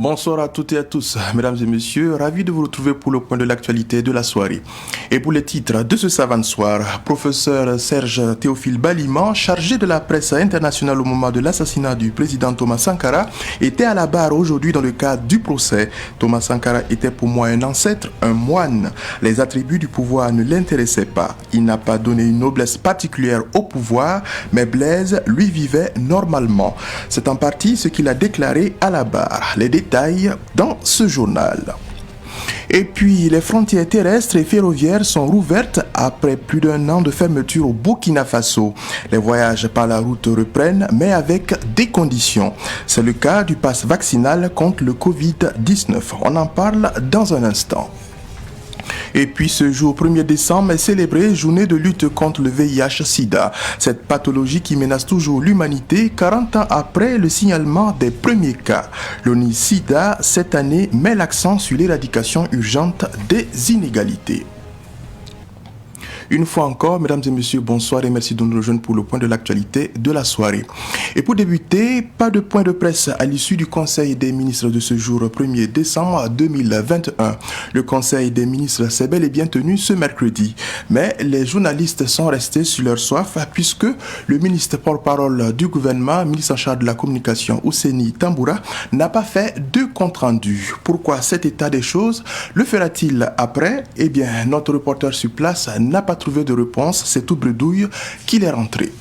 Bonsoir à toutes et à tous, mesdames et messieurs, ravi de vous retrouver pour le point de l'actualité de la soirée. Et pour les titres de ce savant soir, professeur Serge Théophile Baliman, chargé de la presse internationale au moment de l'assassinat du président Thomas Sankara, était à la barre aujourd'hui dans le cadre du procès. Thomas Sankara était pour moi un ancêtre, un moine. Les attributs du pouvoir ne l'intéressaient pas. Il n'a pas donné une noblesse particulière au pouvoir, mais Blaise, lui, vivait normalement. C'est en partie ce qu'il a déclaré à la barre. Les détails dans ce journal. Et puis, les frontières terrestres et ferroviaires sont rouvertes après plus d'un an de fermeture au Burkina Faso. Les voyages par la route reprennent, mais avec des conditions. C'est le cas du pass vaccinal contre le Covid-19. On en parle dans un instant. Et puis ce jour 1er décembre est célébré journée de lutte contre le VIH-Sida. Cette pathologie qui menace toujours l'humanité 40 ans après le signalement des premiers cas. L'ONU-Sida cette année met l'accent sur l'éradication urgente des inégalités. Une fois encore, mesdames et messieurs, bonsoir et merci de nous rejoindre pour le point de l'actualité de la soirée. Et pour débuter, pas de point de presse à l'issue du Conseil des ministres de ce jour 1er décembre 2021. Le Conseil des ministres s'est bel et bien tenu ce mercredi. Mais les journalistes sont restés sur leur soif puisque le ministre porte-parole du gouvernement, ministre en charge de la communication, Ousseini Tamboura, n'a pas fait de compte-rendu. Pourquoi cet état des choses? Le fera-t-il après? Eh bien, notre reporter sur place n'a pas trouvé de réponse, c'est tout bredouille qu'il est rentré.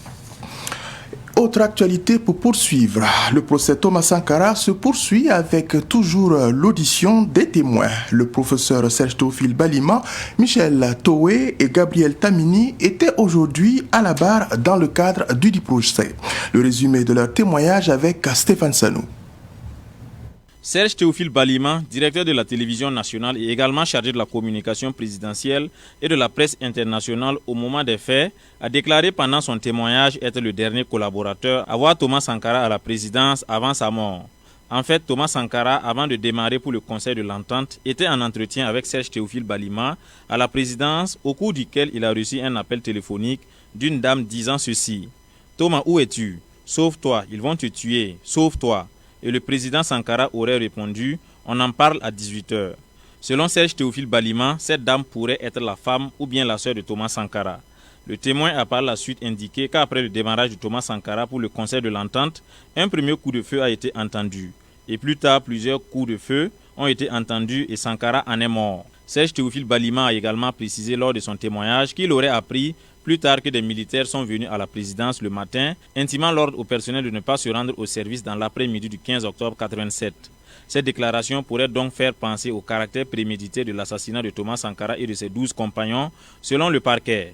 Autre actualité pour poursuivre, le procès Thomas Sankara se poursuit avec toujours l'audition des témoins. Le professeur Serge Théophile Baliman, Michel Toé et Gabriel Tamini étaient aujourd'hui à la barre dans le cadre du procès. Le résumé de leur témoignage avec Stéphane Sanou. Serge Théophile Baliman, directeur de la télévision nationale et également chargé de la communication présidentielle et de la presse internationale au moment des faits, a déclaré pendant son témoignage être le dernier collaborateur à voir Thomas Sankara à la présidence avant sa mort. En fait, Thomas Sankara, avant de démarrer pour le Conseil de l'Entente, était en entretien avec Serge Théophile Baliman à la présidence, au cours duquel il a reçu un appel téléphonique d'une dame disant ceci: « Thomas, où es-tu? Sauve-toi, ils vont te tuer, sauve-toi ». Et le président Sankara aurait répondu « On en parle à 18h ». Selon Serge Théophile Baliman, cette dame pourrait être la femme ou bien la sœur de Thomas Sankara. Le témoin a par la suite indiqué qu'après le démarrage de Thomas Sankara pour le Conseil de l'Entente, un premier coup de feu a été entendu. Et plus tard, plusieurs coups de feu ont été entendus et Sankara en est mort. Serge Théophile Baliman a également précisé lors de son témoignage qu'il aurait appris plus tard que des militaires sont venus à la présidence le matin, intimant l'ordre au personnel de ne pas se rendre au service dans l'après-midi du 15 octobre 1987. Cette déclaration pourrait donc faire penser au caractère prémédité de l'assassinat de Thomas Sankara et de ses 12 compagnons, selon le parquet.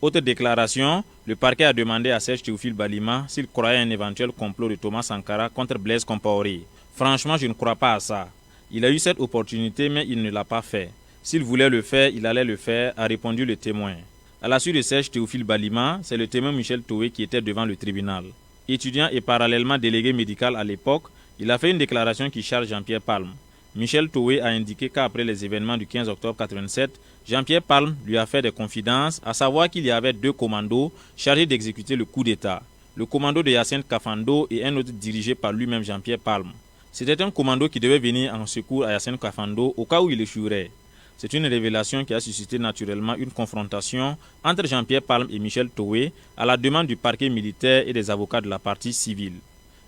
Autre déclaration, le parquet a demandé à Serge Théophile Baliman s'il croyait un éventuel complot de Thomas Sankara contre Blaise Compaoré. Franchement, je ne crois pas à ça. Il a eu cette opportunité, mais il ne l'a pas fait. S'il voulait le faire, il allait le faire, a répondu le témoin. À la suite de Serge Théophile Baliman, c'est le témoin Michel Toé qui était devant le tribunal. Étudiant et parallèlement délégué médical à l'époque, il a fait une déclaration qui charge Jean-Pierre Palm. Michel Toé a indiqué qu'après les événements du 15 octobre 1987, Jean-Pierre Palm lui a fait des confidences, à savoir qu'il y avait 2 commandos chargés d'exécuter le coup d'État. Le commando de Yacine Kafando et un autre dirigé par lui-même Jean-Pierre Palm. C'était un commando qui devait venir en secours à Yacine Kafando au cas où il échouerait. C'est une révélation qui a suscité naturellement une confrontation entre Jean-Pierre Palm et Michel Toé à la demande du parquet militaire et des avocats de la partie civile.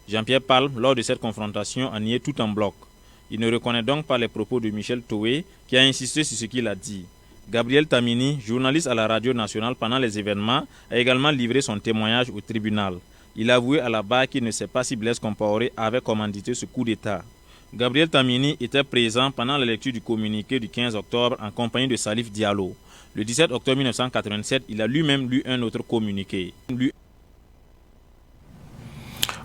Jean-Pierre Palm, lors de cette confrontation, a nié tout en bloc. Il ne reconnaît donc pas les propos de Michel Toé qui a insisté sur ce qu'il a dit. Gabriel Tamini, journaliste à la radio nationale pendant les événements, a également livré son témoignage au tribunal. Il a avoué à la barre qu'il ne sait pas si Blaise Compaoré avait commandité ce coup d'État. Gabriel Tamini était présent pendant la lecture du communiqué du 15 octobre en compagnie de Salif Diallo. Le 17 octobre 1987, il a lui-même lu un autre communiqué.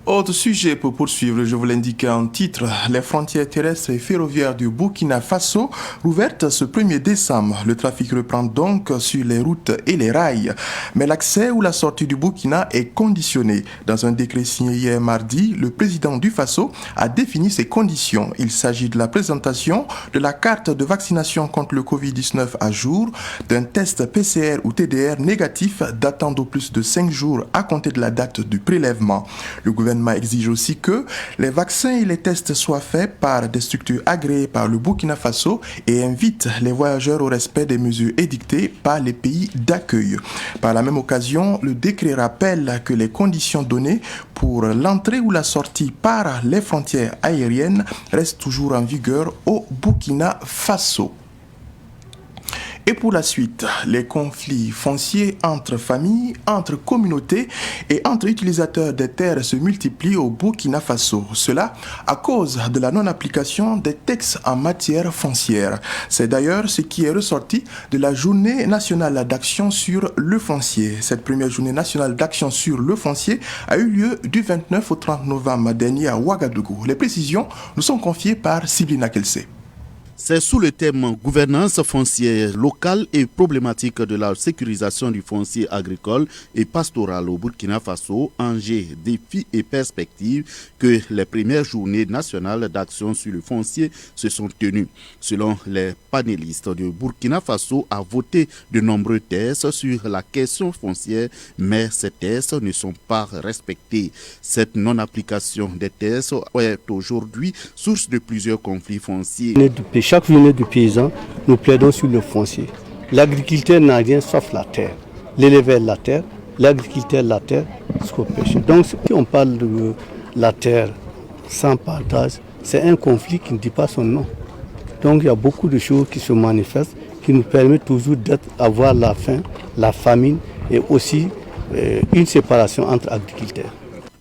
Autre sujet pour poursuivre, je vous l'indiquais en titre, les frontières terrestres et ferroviaires du Burkina Faso rouvertes ce 1er décembre. Le trafic reprend donc sur les routes et les rails. Mais l'accès ou la sortie du Burkina est conditionné. Dans un décret signé hier mardi, le président du Faso a défini ces conditions. Il s'agit de la présentation de la carte de vaccination contre le Covid-19 à jour, d'un test PCR ou TDR négatif datant d'au plus de 5 jours à compter de la date du prélèvement. Le gouvernement gouvernement exige aussi que les vaccins et les tests soient faits par des structures agréées par le Burkina Faso et invite les voyageurs au respect des mesures édictées par les pays d'accueil. Par la même occasion, le décret rappelle que les conditions données pour l'entrée ou la sortie par les frontières aériennes restent toujours en vigueur au Burkina Faso. Et pour la suite, les conflits fonciers entre familles, entre communautés et entre utilisateurs des terres se multiplient au Burkina Faso. Cela à cause de la non-application des textes en matière foncière. C'est d'ailleurs ce qui est ressorti de la Journée nationale d'action sur le foncier. Cette première Journée nationale d'action sur le foncier a eu lieu du 29 au 30 novembre dernier à Ouagadougou. Les précisions nous sont confiées par Siblina Kelsey. C'est sous le thème gouvernance foncière locale et problématique de la sécurisation du foncier agricole et pastoral au Burkina Faso, enjeux, défis et perspectives que les premières journées nationales d'action sur le foncier se sont tenues. Selon les panélistes, le Burkina Faso a voté de nombreux tests sur la question foncière, mais ces tests ne sont pas respectés. Cette non-application des tests est aujourd'hui source de plusieurs conflits fonciers. Chaque journée du paysan, nous plaidons sur le foncier. L'agriculteur n'a rien sauf la terre. L'éleveur la terre, l'agriculteur la terre, ce qu'on pêche. Donc si on parle de la terre sans partage, c'est un conflit qui ne dit pas son nom. Donc il y a beaucoup de choses qui se manifestent, qui nous permettent toujours d'avoir la faim, la famine et aussi une séparation entre agriculteurs.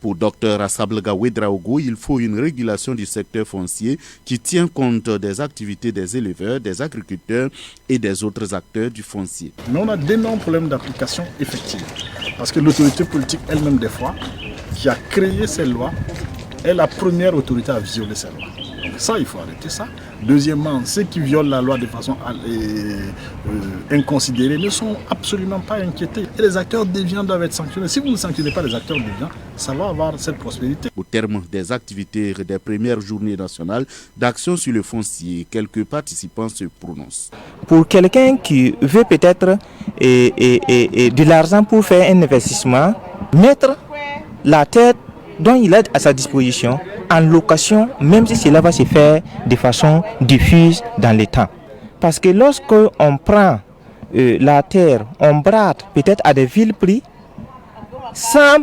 Pour Dr Asabelga Ouedraogo, il faut une régulation du secteur foncier qui tient compte des activités des éleveurs, des agriculteurs et des autres acteurs du foncier. Mais on a d'énormes problèmes d'application effective. Parce que l'autorité politique elle-même, des fois, qui a créé ces lois, est la première autorité à violer ces lois. Donc ça, il faut arrêter ça. Deuxièmement, ceux qui violent la loi de façon inconsidérée ne sont absolument pas inquiétés. Et les acteurs déviants doivent être sanctionnés. Si vous ne sanctionnez pas les acteurs déviants, ça va avoir cette prospérité. Au terme des activités des premières journées nationales d'action sur le foncier, quelques participants se prononcent. Pour quelqu'un qui veut peut-être de l'argent pour faire un investissement, mettre la terre dont il a à sa disposition en location, même si cela va se faire de façon diffuse dans le temps. Parce que lorsque on prend la terre, on brade peut-être à des villes prix, sans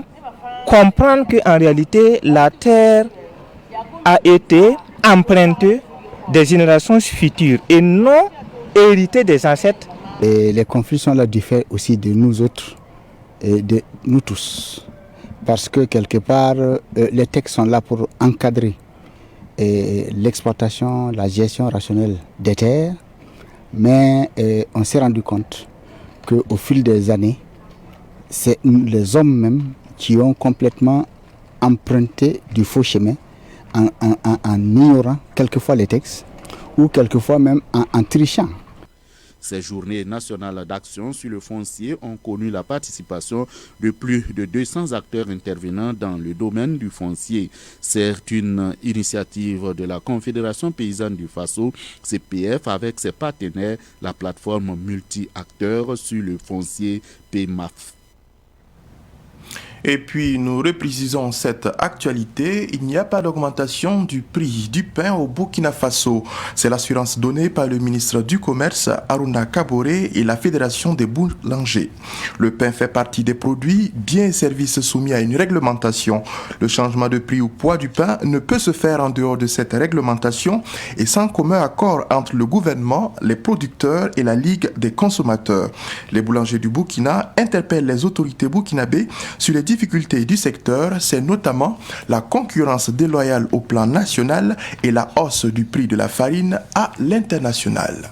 comprendre qu'en réalité la terre a été empruntée des générations futures et non héritée des ancêtres. Et les conflits sont là du fait aussi de nous autres et de nous tous. Parce que quelque part, les textes sont là pour encadrer l'exploitation, la gestion rationnelle des terres. Mais on s'est rendu compte qu'au fil des années, c'est les hommes même qui ont complètement emprunté du faux chemin en ignorant quelquefois les textes ou quelquefois même en trichant. Ces journées nationales d'action sur le foncier ont connu la participation de plus de 200 acteurs intervenant dans le domaine du foncier. C'est une initiative de la Confédération paysanne du Faso, CPF, avec ses partenaires, la plateforme multi-acteurs sur le foncier PMAF. Et puis nous reprécisons cette actualité, il n'y a pas d'augmentation du prix du pain au Burkina Faso. C'est l'assurance donnée par le ministre du Commerce Aruna Kaboré et la Fédération des boulangers. Le pain fait partie des produits, biens et services soumis à une réglementation. Le changement de prix ou poids du pain ne peut se faire en dehors de cette réglementation et sans commun accord entre le gouvernement, les producteurs et la Ligue des consommateurs. Les boulangers du Burkina interpellent les autorités burkinabées sur les difficultés du secteur, c'est notamment la concurrence déloyale au plan national et la hausse du prix de la farine à l'international.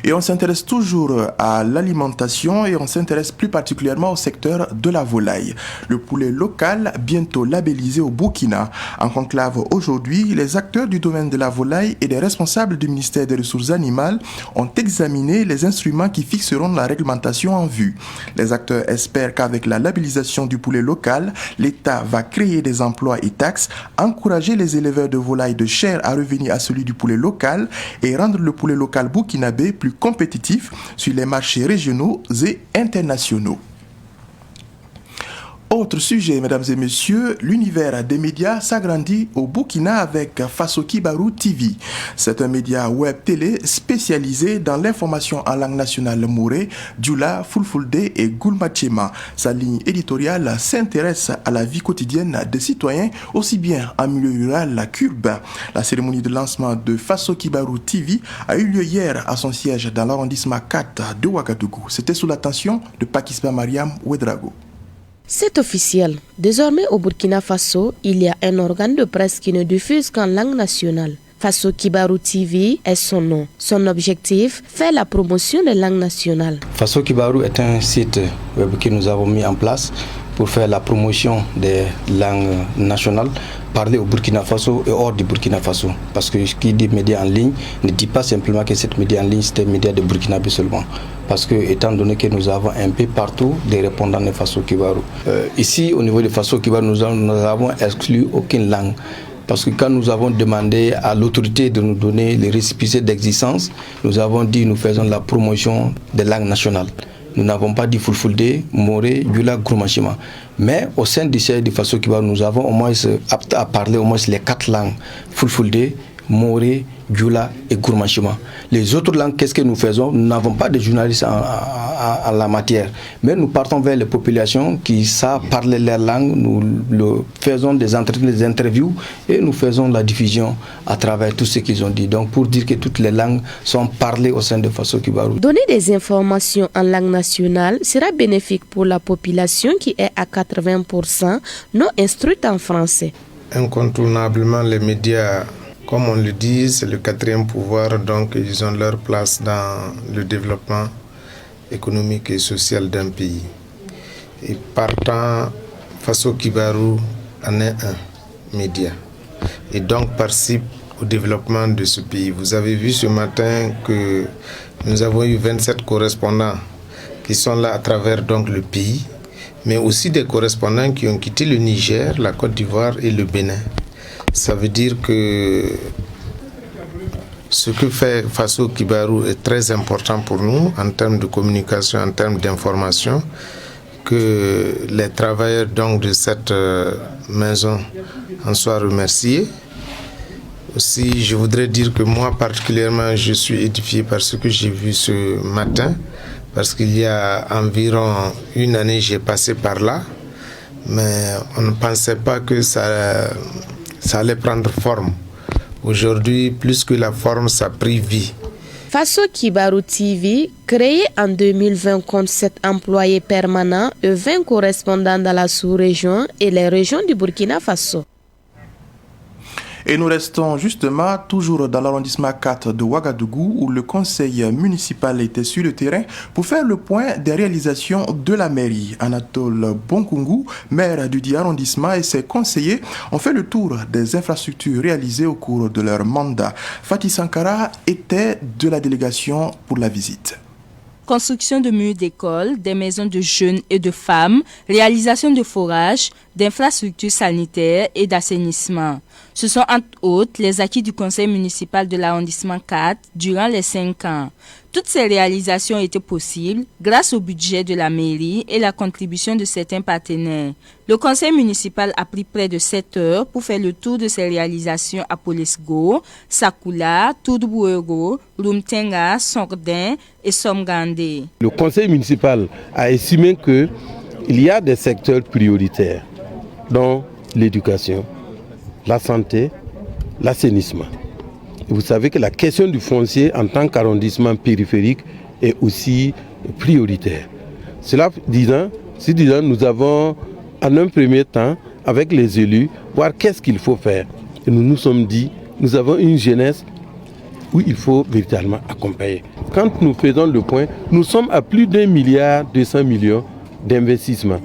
Et on s'intéresse toujours à l'alimentation et on s'intéresse plus particulièrement au secteur de la volaille. Le poulet local, bientôt labellisé au Burkina. En conclave aujourd'hui, les acteurs du domaine de la volaille et les responsables du ministère des Ressources animales ont examiné les instruments qui fixeront la réglementation en vue. Les acteurs espèrent qu'avec la labellisation du poulet local, l'État va créer des emplois et taxes, encourager les éleveurs de volaille de chair à revenir à celui du poulet local et rendre le poulet local burkinabé plus compétitif sur les marchés régionaux et internationaux. Autre sujet, mesdames et messieurs, l'univers des médias s'agrandit au Burkina avec Fasso Kibarou TV. C'est un média web télé spécialisé dans l'information en langue nationale Mouré, Dioula, Fulfulde et Goulmachema. Sa ligne éditoriale s'intéresse à la vie quotidienne des citoyens, aussi bien en milieu rural qu'urbain. La cérémonie de lancement de Fasso Kibarou TV a eu lieu hier à son siège dans l'arrondissement 4 de Ouagadougou. C'était sous l'attention de Pakistan Mariam Ouedrago. C'est officiel. Désormais au Burkina Faso, il y a un organe de presse qui ne diffuse qu'en langue nationale. Fasso Kibarou TV est son nom. Son objectif, faire la promotion des langues nationales. Fasso Kibarou est un site web que nous avons mis en place pour faire la promotion des langues nationales, parler au Burkina Faso et hors du Burkina Faso. Parce que ce qui dit média en ligne ne dit pas simplement que cette média en ligne c'est un média de Burkina Faso seulement. Parce que étant donné que nous avons un peu partout des répondants de Fasso Kibarou. Ici au niveau de Fasso Kibarou nous avons exclu aucune langue. Parce que quand nous avons demandé à l'autorité de nous donner les récépissés d'existence, nous avons dit nous faisons la promotion des langues nationales. Nous n'avons pas dit Fulfulde, Moré, Dioula, Goulmachema. Mais au sein du siège de Fasso Kibarou, nous avons au moins apte à parler au moins les 4 langues. Fulfulde, Moré, Dioula et Goulmachema. Les autres langues, qu'est-ce que nous faisons? Nous n'avons pas de journalistes en la matière. Mais nous partons vers les populations qui savent parler leur langue. Nous faisons des entretiens, des interviews et nous faisons la diffusion à travers tout ce qu'ils ont dit. Donc pour dire que toutes les langues sont parlées au sein de Fasso Kibarou. Donner des informations en langue nationale sera bénéfique pour la population qui est à 80% non instruite en français. Incontournablement, les médias, comme on le dit, c'est le 4e pouvoir, donc ils ont leur place dans le développement économique et social d'un pays. Et partant, Fasso Kibarou en est un média et donc participe au développement de ce pays. Vous avez vu ce matin que nous avons eu 27 correspondants qui sont là à travers donc le pays, mais aussi des correspondants qui ont quitté le Niger, la Côte d'Ivoire et le Bénin. Ça veut dire que ce que fait Fasso Kibarou est très important pour nous en termes de communication, en termes d'information, que les travailleurs donc de cette maison en soient remerciés. Aussi, je voudrais dire que moi particulièrement, je suis édifié par ce que j'ai vu ce matin, parce qu'il y a environ une année, j'ai passé par là, mais on ne pensait pas que ça allait prendre forme. Aujourd'hui, plus que la forme, ça a pris vie. Fasso Kibarou TV, créé en 2020, compte 7 employés permanents et 20 correspondants dans la sous-région et les régions du Burkina Faso. Et nous restons justement toujours dans l'arrondissement 4 de Ouagadougou où le conseil municipal était sur le terrain pour faire le point des réalisations de la mairie. Anatole Bonkungu, maire du dit arrondissement, et ses conseillers ont fait le tour des infrastructures réalisées au cours de leur mandat. Fatih Sankara était de la délégation pour la visite. Construction de murs d'écoles, des maisons de jeunes et de femmes, réalisation de forages, d'infrastructures sanitaires et d'assainissement. Ce sont entre autres les acquis du conseil municipal de l'arrondissement 4 durant les 5 ans. Toutes ces réalisations étaient possibles grâce au budget de la mairie et la contribution de certains partenaires. Le conseil municipal a pris près de 7 heures pour faire le tour de ces réalisations à Polesgo, Sakula, Toudbouego, Rumtenga, Sordin et Somgandé. Le conseil municipal a estimé qu'il y a des secteurs prioritaires, dont l'éducation, la santé, l'assainissement. Vous savez que la question du foncier en tant qu'arrondissement périphérique est aussi prioritaire. Cela disant, nous avons en un premier temps, avec les élus, voir qu'est-ce qu'il faut faire. Et nous nous sommes dit, nous avons une jeunesse où il faut véritablement accompagner. Quand nous faisons le point, nous sommes à plus d'1,2 milliard d'investissements.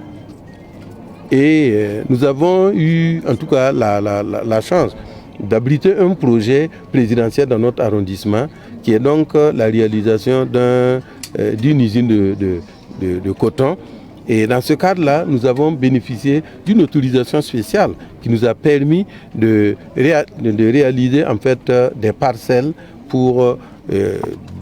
Et nous avons eu en tout cas la chance d'abriter un projet présidentiel dans notre arrondissement qui est donc la réalisation d'une usine de coton. Et dans ce cadre-là, nous avons bénéficié d'une autorisation spéciale qui nous a permis de réaliser en fait des parcelles pour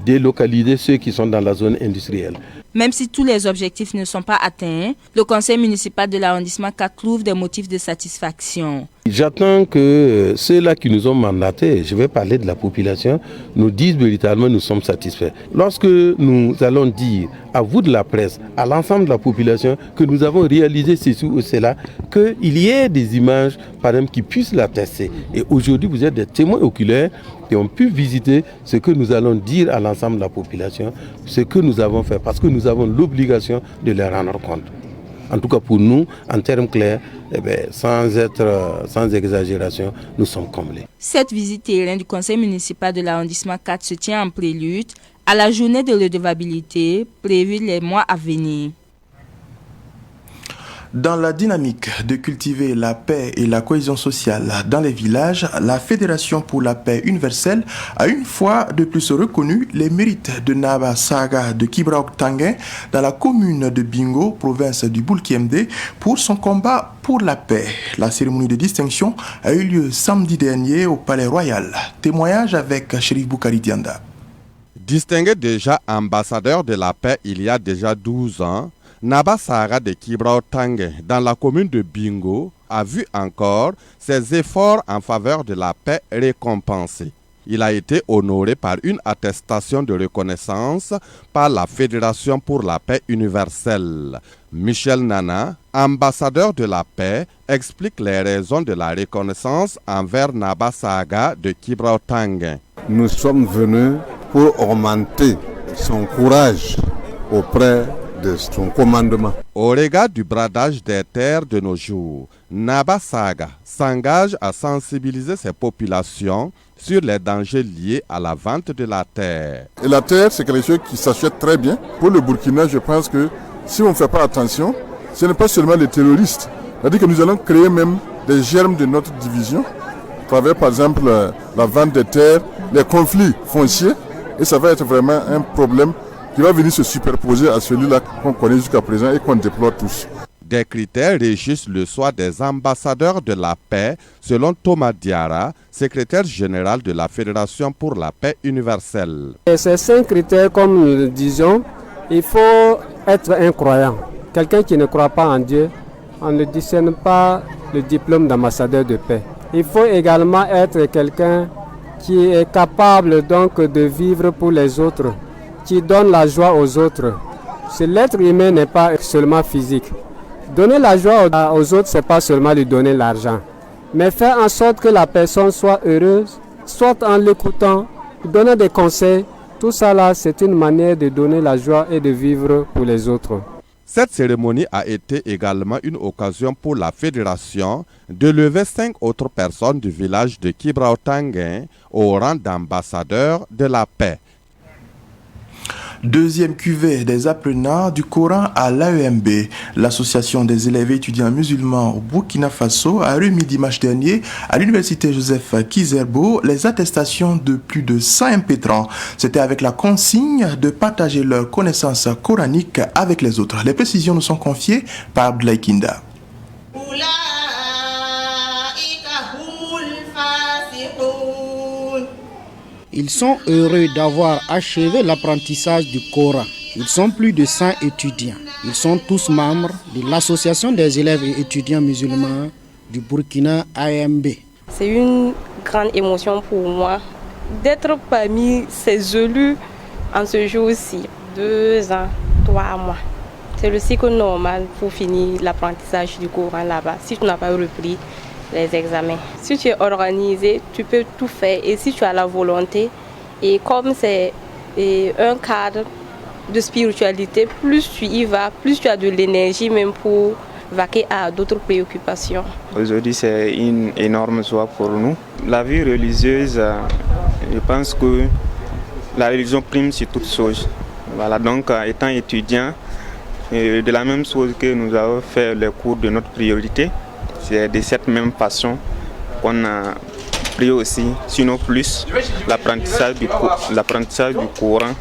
délocaliser ceux qui sont dans la zone industrielle. Même si tous les objectifs ne sont pas atteints, le conseil municipal de l'arrondissement 4 trouve des motifs de satisfaction. J'attends que ceux-là qui nous ont mandatés, je vais parler de la population, nous disent véritablement nous sommes satisfaits. Lorsque nous allons dire à vous de la presse, à l'ensemble de la population que nous avons réalisé ceci ou cela, qu'il y ait des images par exemple qui puissent l'attester. Et aujourd'hui vous êtes des témoins oculaires qui ont pu visiter ce que nous allons dire à l'ensemble de la population, ce que nous avons fait, parce que nous avons l'obligation de les rendre compte. En tout cas pour nous, en termes clairs, sans exagération, nous sommes comblés. Cette visite terrain du conseil municipal de l'arrondissement 4 se tient en prélude à la journée de redevabilité prévue les mois à venir. Dans la dynamique de cultiver la paix et la cohésion sociale dans les villages, la Fédération pour la paix universelle a une fois de plus reconnu les mérites de Naba Saga de Kibraok-Tanguin dans la commune de Bingo, province du Boulkiemde, pour son combat pour la paix. La cérémonie de distinction a eu lieu samedi dernier au Palais Royal. Témoignage avec Chérif Boukari Dianda. Distingué déjà ambassadeur de la paix il y a déjà 12 ans, Naba Saga de Kibraok-Tanguin dans la commune de Bingo a vu encore ses efforts en faveur de la paix récompensés. Il a été honoré par une attestation de reconnaissance par la Fédération pour la paix universelle. Michel Nana, ambassadeur de la paix, explique les raisons de la reconnaissance envers Naba Saga de Kibraok-Tanguin. Nous sommes venus pour augmenter son courage auprès de son commandement. Au regard du bradage des terres de nos jours, Naba Saga s'engage à sensibiliser ses populations sur les dangers liés à la vente de la terre. Et la terre, c'est quelque chose qui s'achète très bien. Pour le Burkina, je pense que si on ne fait pas attention, ce n'est pas seulement les terroristes. C'est-à-dire que nous allons créer même des germes de notre division, à travers par exemple la vente des terres, les conflits fonciers, et ça va être vraiment un problème qui va venir se superposer à celui-là qu'on connaît jusqu'à présent et qu'on déplore tous. Des critères régissent le choix des ambassadeurs de la paix, selon Thomas Diarra, secrétaire général de la Fédération pour la paix universelle. Et ces 5 critères, comme nous le disions, il faut être un croyant. Quelqu'un qui ne croit pas en Dieu, on ne discerne pas le diplôme d'ambassadeur de paix. Il faut également être quelqu'un qui est capable donc de vivre pour les autres, qui donne la joie aux autres. L'être humain n'est pas seulement physique. Donner la joie aux autres, ce n'est pas seulement lui donner l'argent, mais faire en sorte que la personne soit heureuse, soit en l'écoutant, donnant des conseils. Tout ça là, c'est une manière de donner la joie et de vivre pour les autres. Cette cérémonie a été également une occasion pour la fédération de lever 5 autres personnes du village de Kibraok-Tanguin au rang d'ambassadeurs de la paix. Deuxième cuvée des apprenants du Coran à l'AEMB. L'Association des élèves et étudiants musulmans au Burkina Faso a remis dimanche dernier à l'université Joseph Kizerbo les attestations de plus de 100 impétrants. C'était avec la consigne de partager leurs connaissances coraniques avec les autres. Les précisions nous sont confiées par Abdoulaye Kinda. Ils sont heureux d'avoir achevé l'apprentissage du Coran. Ils sont plus de 100 étudiants. Ils sont tous membres de l'Association des élèves et étudiants musulmans du Burkina AEMB. C'est une grande émotion pour moi d'être parmi ces élus en ce jour-ci. 2 ans, 3 mois. C'est le cycle normal pour finir l'apprentissage du Coran là-bas, si tu n'as pas repris les examens. Si tu es organisé, tu peux tout faire, et si tu as la volonté, et comme c'est un cadre de spiritualité, plus tu y vas, plus tu as de l'énergie même pour vaquer à d'autres préoccupations. Aujourd'hui, c'est une énorme joie pour nous. La vie religieuse, je pense que la religion prime sur toute chose. Voilà, donc étant étudiant, de la même chose que nous avons fait les cours de notre priorité, c'est de cette même façon qu'on a pris aussi, sinon plus, l'apprentissage du Coran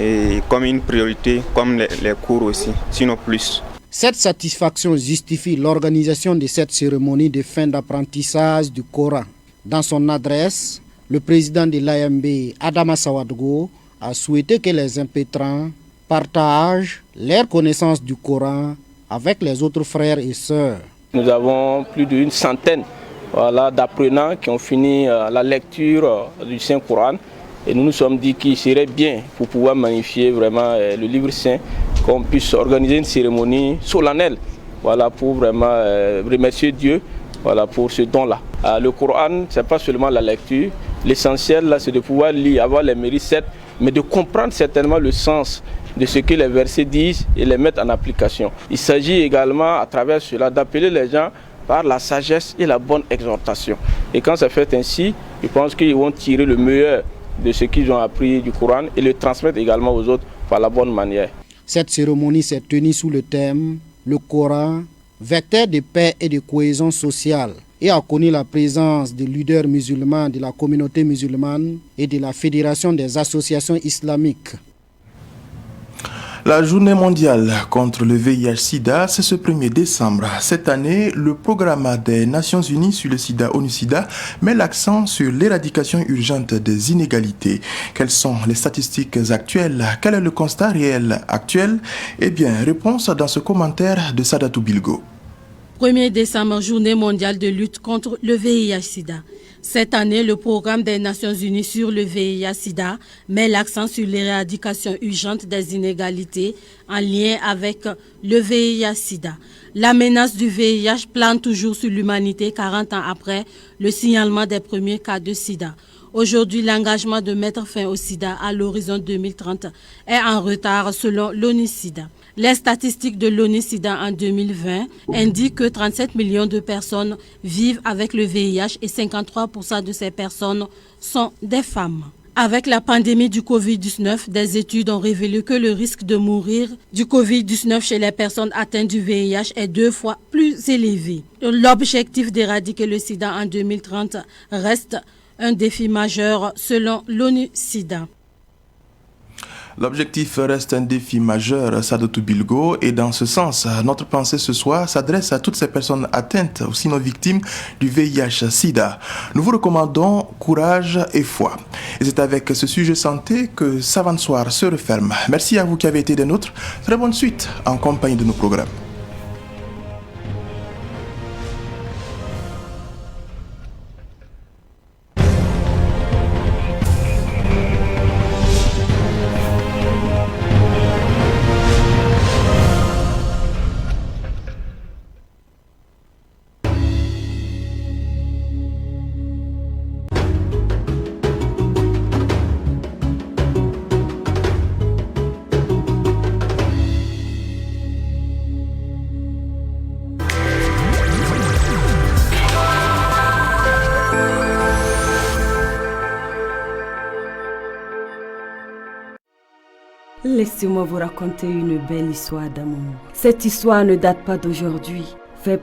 et comme une priorité, comme les cours aussi, sinon plus. Cette satisfaction justifie l'organisation de cette cérémonie de fin d'apprentissage du Coran. Dans son adresse, le président de l'AMB, Adama Sawadgo, a souhaité que les impétrants partagent leur connaissance du Coran avec les autres frères et sœurs. Nous avons plus d'une centaine d'apprenants qui ont fini la lecture du Saint-Coran. Et nous nous sommes dit qu'il serait bien, pour pouvoir magnifier vraiment le livre saint, qu'on puisse organiser une cérémonie solennelle, pour vraiment remercier Dieu pour ce don-là. Le Coran, ce n'est pas seulement la lecture. L'essentiel, là, c'est de pouvoir lire, avoir les mérites, certes, mais de comprendre certainement le sens de ce que les versets disent et les mettre en application. Il s'agit également, à travers cela, d'appeler les gens par la sagesse et la bonne exhortation. Et quand c'est fait ainsi, je pense qu'ils vont tirer le meilleur de ce qu'ils ont appris du Coran et le transmettre également aux autres par la bonne manière. Cette cérémonie s'est tenue sous le thème « Le Coran, vecteur de paix et de cohésion sociale » et a connu la présence de leaders musulmans de la communauté musulmane et de la Fédération des associations islamiques. La journée mondiale contre le VIH-Sida, c'est ce 1er décembre. Cette année, le programme des Nations Unies sur le sida, ONU-SIDA, met l'accent sur l'éradication urgente des inégalités. Quelles sont les statistiques actuelles? Quel est le constat réel actuel? Eh bien, réponse dans ce commentaire de Sadatou Bilgo. 1er décembre, journée mondiale de lutte contre le VIH-Sida. Cette année, le programme des Nations Unies sur le VIH-Sida met l'accent sur l'éradication urgente des inégalités en lien avec le VIH-Sida. La menace du VIH plane toujours sur l'humanité 40 ans après le signalement des premiers cas de sida. Aujourd'hui, l'engagement de mettre fin au sida à l'horizon 2030 est en retard selon l'ONU-SIDA. Les statistiques de l'ONU-SIDA en 2020 indiquent que 37 millions de personnes vivent avec le VIH et 53% de ces personnes sont des femmes. Avec la pandémie du Covid-19, des études ont révélé que le risque de mourir du Covid-19 chez les personnes atteintes du VIH est 2 fois plus élevé. L'objectif d'éradiquer le sida en 2030 reste un défi majeur selon l'ONU-SIDA. L'objectif reste un défi majeur, Sadatou Bilgo, et dans ce sens, notre pensée ce soir s'adresse à toutes ces personnes atteintes ou sinon victimes du VIH-Sida. Nous vous recommandons courage et foi. Et c'est avec ce sujet santé que Savant Soir se referme. Merci à vous qui avez été des nôtres. Très bonne suite en compagnie de nos programmes. Laissez-moi vous raconter une belle histoire d'amour. Cette histoire ne date pas d'aujourd'hui. Fait